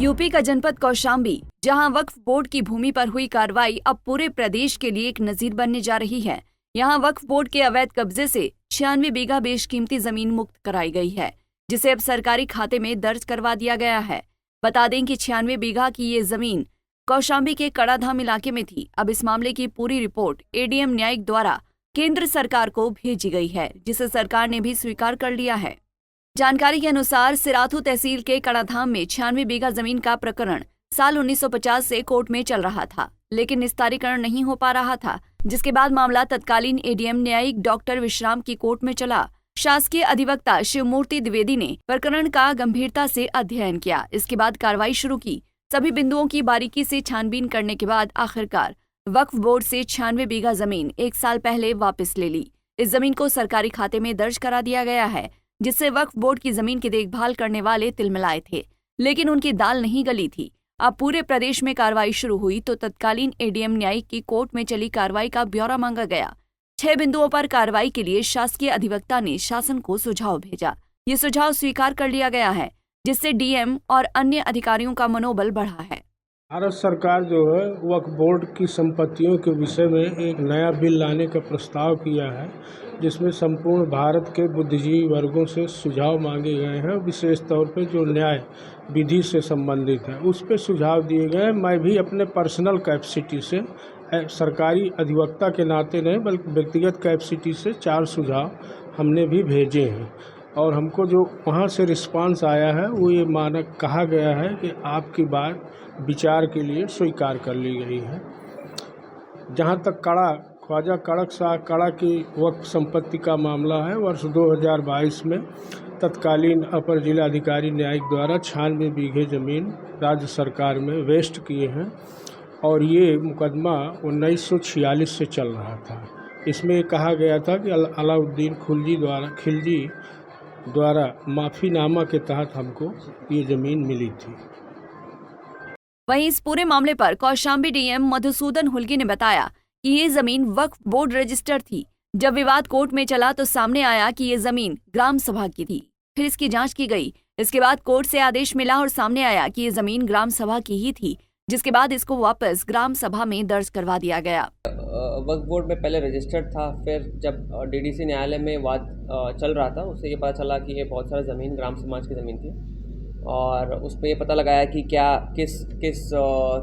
UP का जनपद कौशाम्बी, जहां वक्फ बोर्ड की भूमि पर हुई कार्रवाई अब पूरे प्रदेश के लिए एक नजीर बनने जा रही है। यहां वक्फ बोर्ड के अवैध कब्जे से 96 बीघा बेशकीमती जमीन मुक्त कराई गई है, जिसे अब सरकारी खाते में दर्ज करवा दिया गया है। बता दें कि 96 बीघा की ये जमीन कौशाम्बी के कड़ाधाम इलाके में थी। अब इस मामले की पूरी रिपोर्ट एडीएम न्यायिक द्वारा केंद्र सरकार को भेजी गई है, जिसे सरकार ने भी स्वीकार कर लिया है। जानकारी के अनुसार सिराथू तहसील के कड़ाधाम में 96 बीघा जमीन का प्रकरण साल 1950 से कोर्ट में चल रहा था, लेकिन निस्तारीकरण नहीं हो पा रहा था, जिसके बाद मामला तत्कालीन एडीएम न्यायिक डॉक्टर विश्राम की कोर्ट में चला। शासकीय अधिवक्ता शिवमूर्ति द्विवेदी ने प्रकरण का गंभीरता से अध्ययन किया। इसके बाद कार्रवाई शुरू की। सभी बिंदुओं की बारीकी से छानबीन करने के बाद आखिरकार वक्फ बोर्ड से 96 बीघा जमीन 1 साल पहले वापस ले ली। इस जमीन को सरकारी खाते में दर्ज करा दिया गया है, जिससे वक्फ बोर्ड की जमीन की देखभाल करने वाले तिलमिलाए थे, लेकिन उनकी दाल नहीं गली थी। अब पूरे प्रदेश में कार्रवाई शुरू हुई तो तत्कालीन एडीएम न्यायिक की कोर्ट में चली कार्रवाई का ब्यौरा मांगा गया। 6 बिंदुओं पर कार्रवाई के लिए शासकीय अधिवक्ता ने शासन को सुझाव भेजा। ये सुझाव स्वीकार कर लिया गया है, जिससे डीएम और अन्य अधिकारियों का मनोबल बढ़ा है। भारत सरकार जो है वक्फ बोर्ड की संपत्तियों के विषय में एक नया बिल लाने का प्रस्ताव किया है, जिसमें संपूर्ण भारत के बुद्धिजीवी वर्गों से सुझाव मांगे गए हैं। विशेष तौर पे जो न्याय विधि से संबंधित है उस पे सुझाव दिए गए हैं। मैं भी अपने पर्सनल कैपेसिटी से, सरकारी अधिवक्ता के नाते नहीं बल्कि व्यक्तिगत कैपेसिटी से 4 सुझाव हमने भी भेजे हैं, और हमको जो वहाँ से रिस्पांस आया है वो ये मानक कहा गया है कि आपकी बात विचार के लिए स्वीकार कर ली गई है। जहाँ तक ख्वाजा कड़क शाह कड़ा की वक्फ संपत्ति का मामला है, वर्ष 2022 में तत्कालीन अपर जिलाधिकारी न्यायिक द्वारा 96 बीघे ज़मीन राज्य सरकार में वेस्ट किए हैं, और ये मुकदमा 1946 से चल रहा था। इसमें कहा गया था कि अलाउद्दीन खिलजी द्वारा माफ़ीनामा के तहत हमको ये ज़मीन मिली थी। वहीं इस पूरे मामले पर कौशाम्बी डीएम मधुसूदन हुल्गी ने बताया कि ये जमीन वक्फ बोर्ड रजिस्टर्ड थी। जब विवाद कोर्ट में चला तो सामने आया कि ये जमीन ग्राम सभा की थी। फिर इसकी जांच की गई। इसके बाद कोर्ट से आदेश मिला और सामने आया कि ये जमीन ग्राम सभा की ही थी, जिसके बाद इसको वापस ग्राम सभा में दर्ज करवा दिया गया। वक्फ बोर्ड में पहले रजिस्टर्ड था, फिर जब डीडीसी न्यायालय में वाद चल रहा था उससे ये पता चला कि ये बहुत सारा ज़मीन ग्राम समाज की ज़मीन थी, और उस पर यह पता लगाया कि क्या किस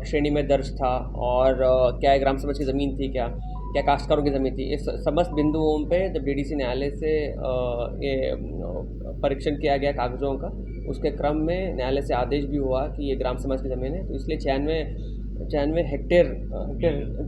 श्रेणी में दर्ज था, और क्या ग्राम समाज की ज़मीन थी, क्या काश्तकारों की ज़मीन थी। इस समस्त बिंदुओं पे जब डीडीसी न्यायालय से ये परीक्षण किया गया कागज़ों का, उसके क्रम में न्यायालय से आदेश भी हुआ कि ये ग्राम समाज की ज़मीन है। तो इसलिए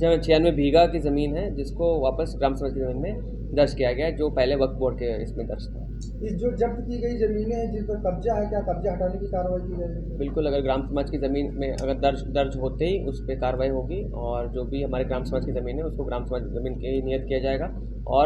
96 बीघा की ज़मीन है, जिसको वापस ग्राम समाज की ज़मीन में दर्ज किया गया, जो पहले वक्फ बोर्ड के इसमें दर्ज था। इस जो जब्त की गई ज़मीनें हैं जिस पर कब्जा है, क्या कब्जा हटाने की कार्रवाई की जाएगी? बिल्कुल, अगर ग्राम समाज की ज़मीन में अगर दर्ज होते ही उस पर कार्रवाई होगी, और जो भी हमारे ग्राम समाज की ज़मीन है उसको ग्राम समाज की ज़मीन की नियत किया जाएगा, और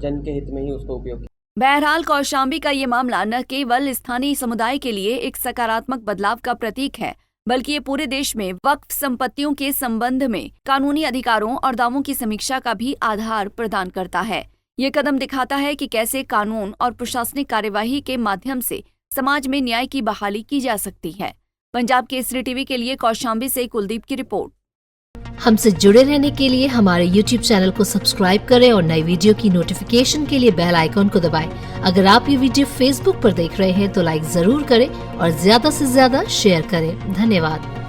जन के हित में ही उसको उपयोग किया। बहरहाल कौशाम्बी का ये मामला न केवल स्थानीय समुदाय के लिए एक सकारात्मक बदलाव का प्रतीक है, बल्कि ये पूरे देश में वक्फ संपत्तियों के संबंध में कानूनी अधिकारों और दावों की समीक्षा का भी आधार प्रदान करता है। ये कदम दिखाता है कि कैसे कानून और प्रशासनिक कार्यवाही के माध्यम से समाज में न्याय की बहाली की जा सकती है। पंजाब केसरी टीवी के लिए कौशाम्बी से कुलदीप की रिपोर्ट। हमसे जुड़े रहने के लिए हमारे YouTube चैनल को सब्सक्राइब करें और नई वीडियो की नोटिफिकेशन के लिए बेल आइकॉन को दबाएं। अगर आप ये वीडियो Facebook पर देख रहे हैं तो लाइक जरूर करें और ज्यादा से ज्यादा शेयर करें। धन्यवाद।